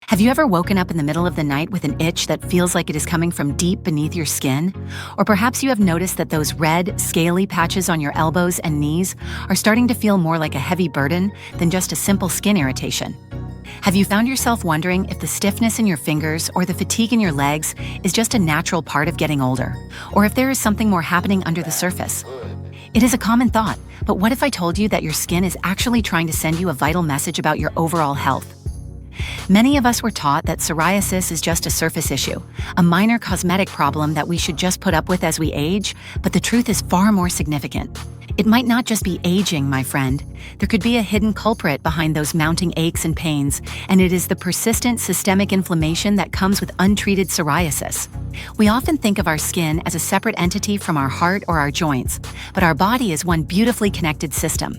Have you ever woken up in the middle of the night with an itch that feels like it is coming from deep beneath your skin? Or perhaps you have noticed that those red, scaly patches on your elbows and knees are starting to feel more like a heavy burden than just a simple skin irritation. Have you found yourself wondering if the stiffness in your fingers or the fatigue in your legs is just a natural part of getting older, or if there is something more happening under the surface? It is a common thought, but what if I told you that your skin is actually trying to send you a vital message about your overall health? Many of us were taught that psoriasis is just a surface issue, a minor cosmetic problem that we should just put up with as we age, but the truth is far more significant. It might not just be aging, my friend. There could be a hidden culprit behind those mounting aches and pains, and it is the persistent systemic inflammation that comes with untreated psoriasis. We often think of our skin as a separate entity from our heart or our joints, but our body is one beautifully connected system.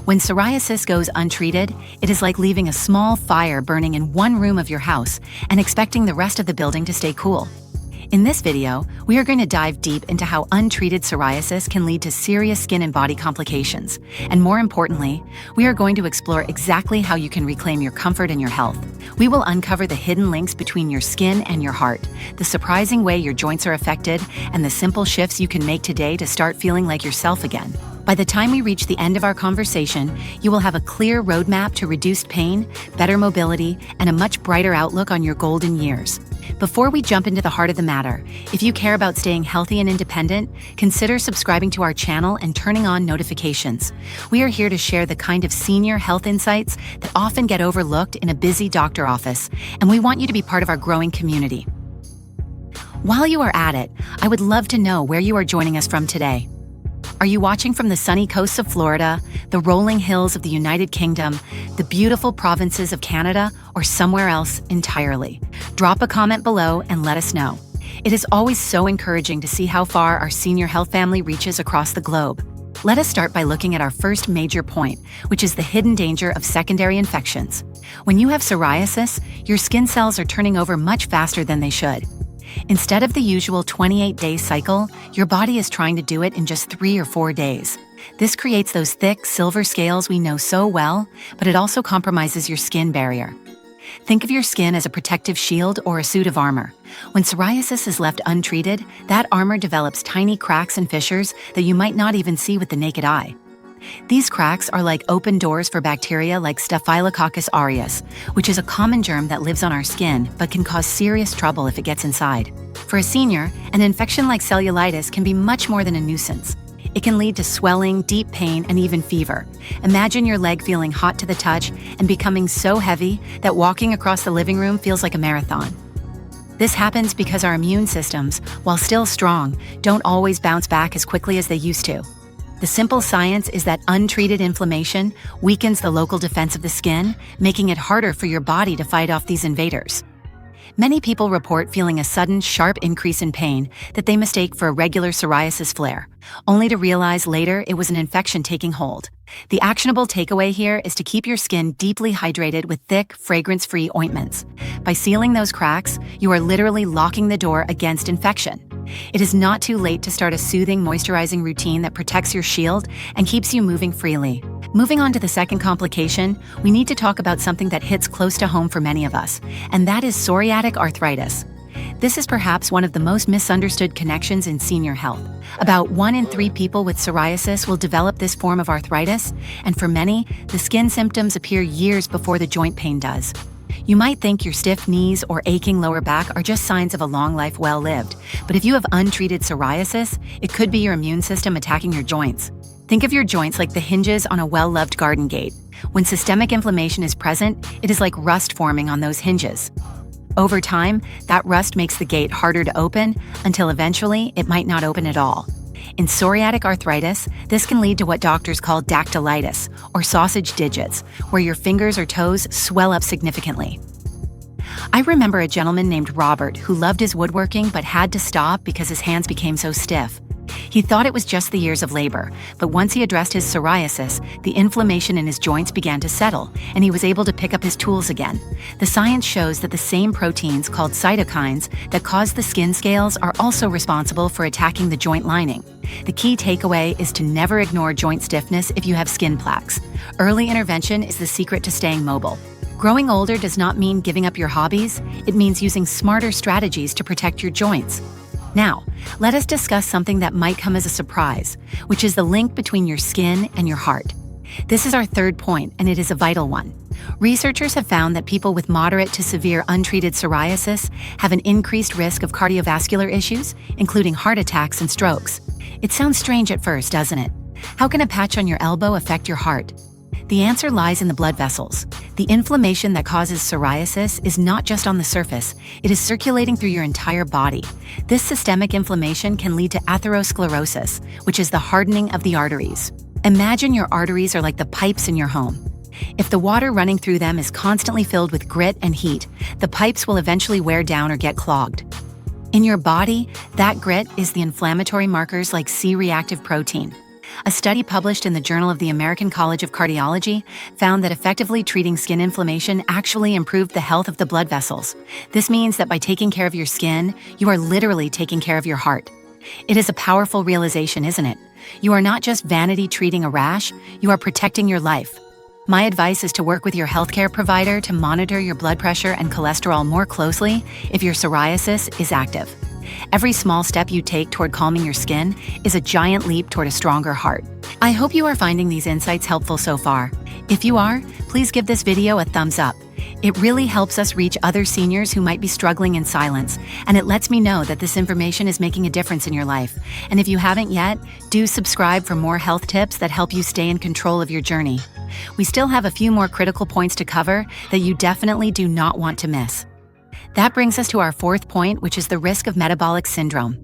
When psoriasis goes untreated, it is like leaving a small fire burning in one room of your house and expecting the rest of the building to stay cool. In this video, we are going to dive deep into how untreated psoriasis can lead to serious skin and body complications. And more importantly, we are going to explore exactly how you can reclaim your comfort and your health. We will uncover the hidden links between your skin and your heart, the surprising way your joints are affected, and the simple shifts you can make today to start feeling like yourself again. By the time we reach the end of our conversation, you will have a clear roadmap to reduced pain, better mobility, and a much brighter outlook on your golden years. Before we jump into the heart of the matter, if you care about staying healthy and independent, consider subscribing to our channel and turning on notifications. We are here to share the kind of senior health insights that often get overlooked in a busy doctor office, and we want you to be part of our growing community. While you are at it, I would love to know where you are joining us from today. Are you watching from the sunny coasts of Florida, the rolling hills of the United Kingdom, the beautiful provinces of Canada, or somewhere else entirely? Drop a comment below and let us know. It is always so encouraging to see how far our senior health family reaches across the globe. Let us start by looking at our first major point, which is the hidden danger of secondary infections. When you have psoriasis, your skin cells are turning over much faster than they should. Instead of the usual 28-day cycle, your body is trying to do it in just 3 or 4 days. This creates those thick, silver scales we know so well, but it also compromises your skin barrier. Think of your skin as a protective shield or a suit of armor. When psoriasis is left untreated, that armor develops tiny cracks and fissures that you might not even see with the naked eye. These cracks are like open doors for bacteria like Staphylococcus aureus, which is a common germ that lives on our skin but can cause serious trouble if it gets inside. For a senior, an infection like cellulitis can be much more than a nuisance. It can lead to swelling, deep pain, and even fever. Imagine your leg feeling hot to the touch and becoming so heavy that walking across the living room feels like a marathon. This happens because our immune systems, while still strong, don't always bounce back as quickly as they used to. The simple science is that untreated inflammation weakens the local defense of the skin, making it harder for your body to fight off these invaders. Many people report feeling a sudden, sharp increase in pain that they mistake for a regular psoriasis flare, only to realize later it was an infection taking hold. The actionable takeaway here is to keep your skin deeply hydrated with thick, fragrance-free ointments. By sealing those cracks, you are literally locking the door against infection. It is not too late to start a soothing, moisturizing routine that protects your shield and keeps you moving freely. Moving on to the second complication, we need to talk about something that hits close to home for many of us, and that is psoriatic arthritis. This is perhaps one of the most misunderstood connections in senior health. About 1 in 3 people with psoriasis will develop this form of arthritis, and for many, the skin symptoms appear years before the joint pain does. You might think your stiff knees or aching lower back are just signs of a long life well lived, but if you have untreated psoriasis, it could be your immune system attacking your joints. Think of your joints like the hinges on a well-loved garden gate. When systemic inflammation is present, it is like rust forming on those hinges. Over time, that rust makes the gate harder to open until eventually it might not open at all. In psoriatic arthritis, this can lead to what doctors call dactylitis, or sausage digits, where your fingers or toes swell up significantly. I remember a gentleman named Robert who loved his woodworking but had to stop because his hands became so stiff. He thought it was just the years of labor, but once he addressed his psoriasis, the inflammation in his joints began to settle, and he was able to pick up his tools again. The science shows that the same proteins, called cytokines, that cause the skin scales are also responsible for attacking the joint lining. The key takeaway is to never ignore joint stiffness if you have skin plaques. Early intervention is the secret to staying mobile. Growing older does not mean giving up your hobbies, it means using smarter strategies to protect your joints. Now, let us discuss something that might come as a surprise, which is the link between your skin and your heart. This is our third point, and it is a vital one. Researchers have found that people with moderate to severe untreated psoriasis have an increased risk of cardiovascular issues, including heart attacks and strokes. It sounds strange at first, doesn't it? How can a patch on your elbow affect your heart? The answer lies in the blood vessels. The inflammation that causes psoriasis is not just on the surface, it is circulating through your entire body. This systemic inflammation can lead to atherosclerosis, which is the hardening of the arteries. Imagine your arteries are like the pipes in your home. If the water running through them is constantly filled with grit and heat, the pipes will eventually wear down or get clogged. In your body, that grit is the inflammatory markers like C-reactive protein. A study published in the Journal of the American College of Cardiology found that effectively treating skin inflammation actually improved the health of the blood vessels. This means that by taking care of your skin, you are literally taking care of your heart. It is a powerful realization, isn't it? You are not just vanity treating a rash, you are protecting your life. My advice is to work with your healthcare provider to monitor your blood pressure and cholesterol more closely if your psoriasis is active. Every small step you take toward calming your skin is a giant leap toward a stronger heart. I hope you are finding these insights helpful so far. If you are, please give this video a thumbs up. It really helps us reach other seniors who might be struggling in silence, and it lets me know that this information is making a difference in your life. And if you haven't yet, do subscribe for more health tips that help you stay in control of your journey. We still have a few more critical points to cover that you definitely do not want to miss. That brings us to our fourth point, which is the risk of metabolic syndrome.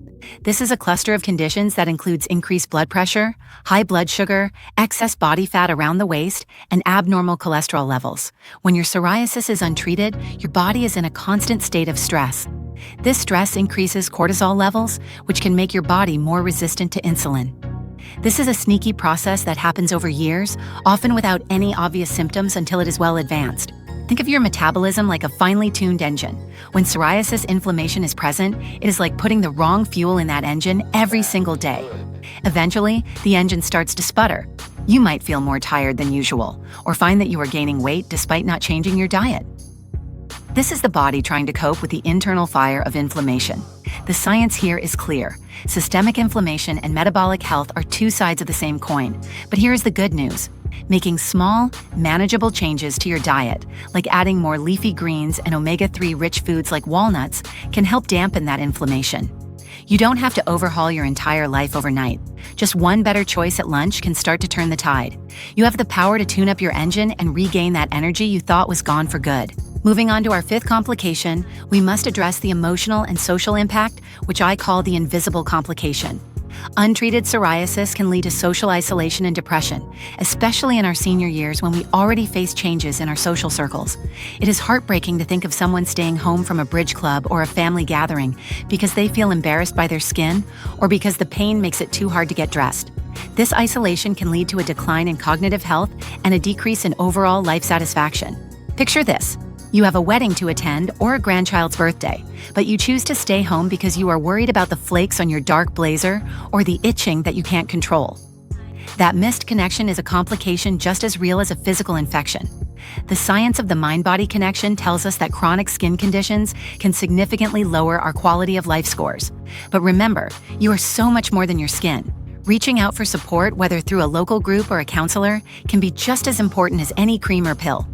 This is a cluster of conditions that includes increased blood pressure, high blood sugar, excess body fat around the waist, and abnormal cholesterol levels. When your psoriasis is untreated, your body is in a constant state of stress. This stress increases cortisol levels, which can make your body more resistant to insulin. This is a sneaky process that happens over years, often without any obvious symptoms until it is well advanced. Think of your metabolism like a finely tuned engine. When psoriasis inflammation is present, it is like putting the wrong fuel in that engine every single day. Eventually, the engine starts to sputter. You might feel more tired than usual, or find that you are gaining weight despite not changing your diet. This is the body trying to cope with the internal fire of inflammation. The science here is clear. Systemic inflammation and metabolic health are two sides of the same coin. But here is the good news. Making small, manageable changes to your diet, like adding more leafy greens and omega-3 rich foods like walnuts, can help dampen that inflammation. You don't have to overhaul your entire life overnight. Just one better choice at lunch can start to turn the tide. You have the power to tune up your engine and regain that energy you thought was gone for good. Moving on to our fifth complication, we must address the emotional and social impact, which I call the invisible complication. Untreated psoriasis can lead to social isolation and depression, especially in our senior years when we already face changes in our social circles. It is heartbreaking to think of someone staying home from a bridge club or a family gathering because they feel embarrassed by their skin or because the pain makes it too hard to get dressed. This isolation can lead to a decline in cognitive health and a decrease in overall life satisfaction. Picture this. You have a wedding to attend or a grandchild's birthday, but you choose to stay home because you are worried about the flakes on your dark blazer or the itching that you can't control. That missed connection is a complication just as real as a physical infection. The science of the mind-body connection tells us that chronic skin conditions can significantly lower our quality of life scores. But remember, you are so much more than your skin. Reaching out for support, whether through a local group or a counselor, can be just as important as any cream or pill.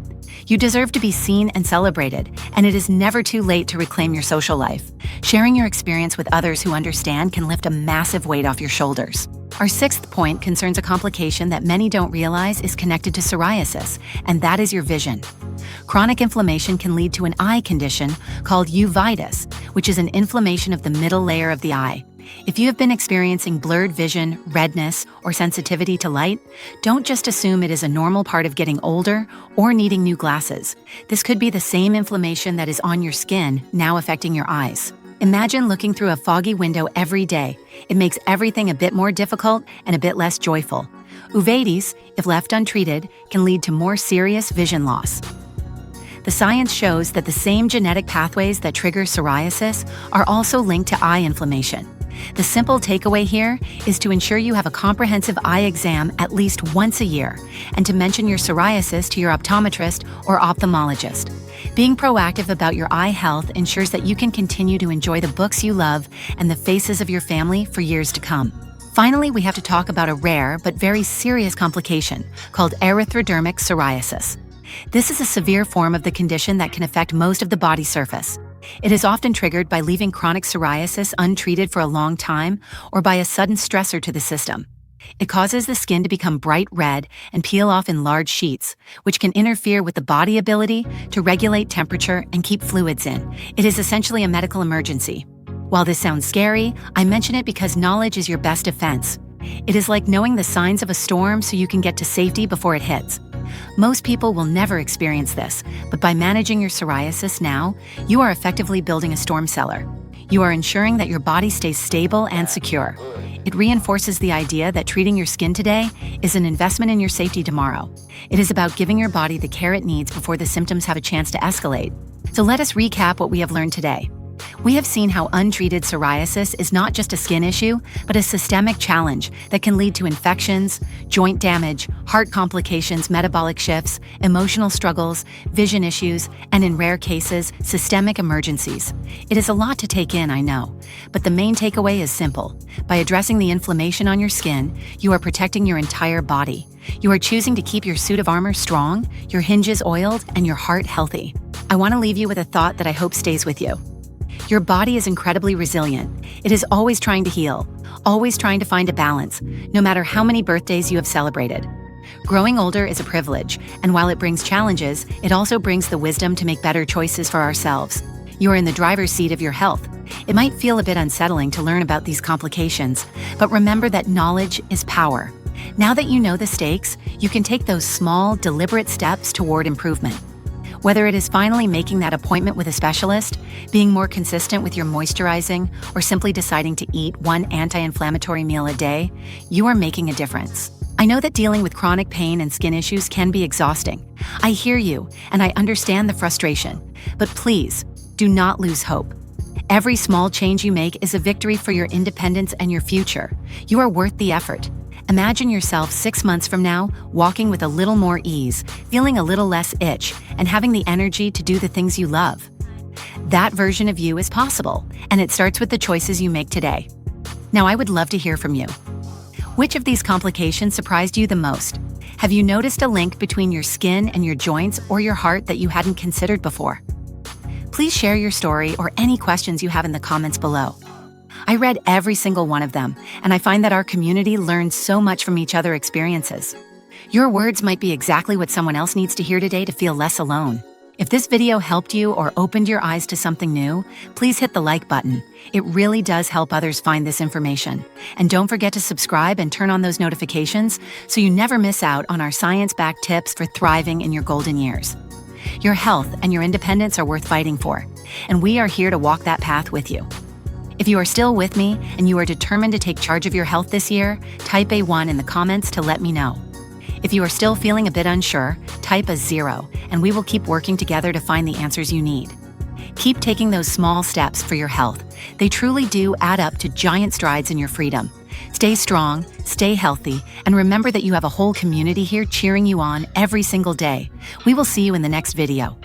You deserve to be seen and celebrated, and it is never too late to reclaim your social life. Sharing your experience with others who understand can lift a massive weight off your shoulders. Our sixth point concerns a complication that many don't realize is connected to psoriasis, and that is your vision. Chronic inflammation can lead to an eye condition called uveitis, which is an inflammation of the middle layer of the eye. If you have been experiencing blurred vision, redness, or sensitivity to light, don't just assume it is a normal part of getting older or needing new glasses. This could be the same inflammation that is on your skin now affecting your eyes. Imagine looking through a foggy window every day. It makes everything a bit more difficult and a bit less joyful. Uveitis, if left untreated, can lead to more serious vision loss. The science shows that the same genetic pathways that trigger psoriasis are also linked to eye inflammation. The simple takeaway here is to ensure you have a comprehensive eye exam at least once a year, and to mention your psoriasis to your optometrist or ophthalmologist. Being proactive about your eye health ensures that you can continue to enjoy the books you love and the faces of your family for years to come. Finally, we have to talk about a rare but very serious complication called erythrodermic psoriasis. This is a severe form of the condition that can affect most of the body surface. It is often triggered by leaving chronic psoriasis untreated for a long time or by a sudden stressor to the system. It causes the skin to become bright red and peel off in large sheets, which can interfere with the body's ability to regulate temperature and keep fluids in. It is essentially a medical emergency. While this sounds scary, I mention it because knowledge is your best defense. It is like knowing the signs of a storm so you can get to safety before it hits. Most people will never experience this, but by managing your psoriasis now, you are effectively building a storm cellar. You are ensuring that your body stays stable and secure. It reinforces the idea that treating your skin today is an investment in your safety tomorrow. It is about giving your body the care it needs before the symptoms have a chance to escalate. So let us recap what we have learned today. We have seen how untreated psoriasis is not just a skin issue, but a systemic challenge that can lead to infections, joint damage, heart complications, metabolic shifts, emotional struggles, vision issues, and in rare cases, systemic emergencies. It is a lot to take in, I know, but the main takeaway is simple. By addressing the inflammation on your skin, you are protecting your entire body. You are choosing to keep your suit of armor strong, your hinges oiled, and your heart healthy. I want to leave you with a thought that I hope stays with you. Your body is incredibly resilient. It is always trying to heal, always trying to find a balance, no matter how many birthdays you have celebrated. Growing older is a privilege, and while it brings challenges, it also brings the wisdom to make better choices for ourselves. You are in the driver's seat of your health. It might feel a bit unsettling to learn about these complications, but remember that knowledge is power. Now that you know the stakes, you can take those small, deliberate steps toward improvement. Whether it is finally making that appointment with a specialist, being more consistent with your moisturizing, or simply deciding to eat one anti-inflammatory meal a day, you are making a difference. I know that dealing with chronic pain and skin issues can be exhausting. I hear you, and I understand the frustration. But please, do not lose hope. Every small change you make is a victory for your independence and your future. You are worth the effort. Imagine yourself 6 months from now, walking with a little more ease, feeling a little less itch, and having the energy to do the things you love. That version of you is possible, and it starts with the choices you make today. Now, I would love to hear from you. Which of these complications surprised you the most? Have you noticed a link between your skin and your joints or your heart that you hadn't considered before? Please share your story or any questions you have in the comments below. I read every single one of them, and I find that our community learns so much from each other's experiences. Your words might be exactly what someone else needs to hear today to feel less alone. If this video helped you or opened your eyes to something new, please hit the like button. It really does help others find this information. And don't forget to subscribe and turn on those notifications so you never miss out on our science-backed tips for thriving in your golden years. Your health and your independence are worth fighting for, and we are here to walk that path with you. If you are still with me and you are determined to take charge of your health this year, type a 1 in the comments to let me know. If you are still feeling a bit unsure, type a 0, and we will keep working together to find the answers you need. Keep taking those small steps for your health. They truly do add up to giant strides in your freedom. Stay strong, stay healthy, and remember that you have a whole community here cheering you on every single day. We will see you in the next video.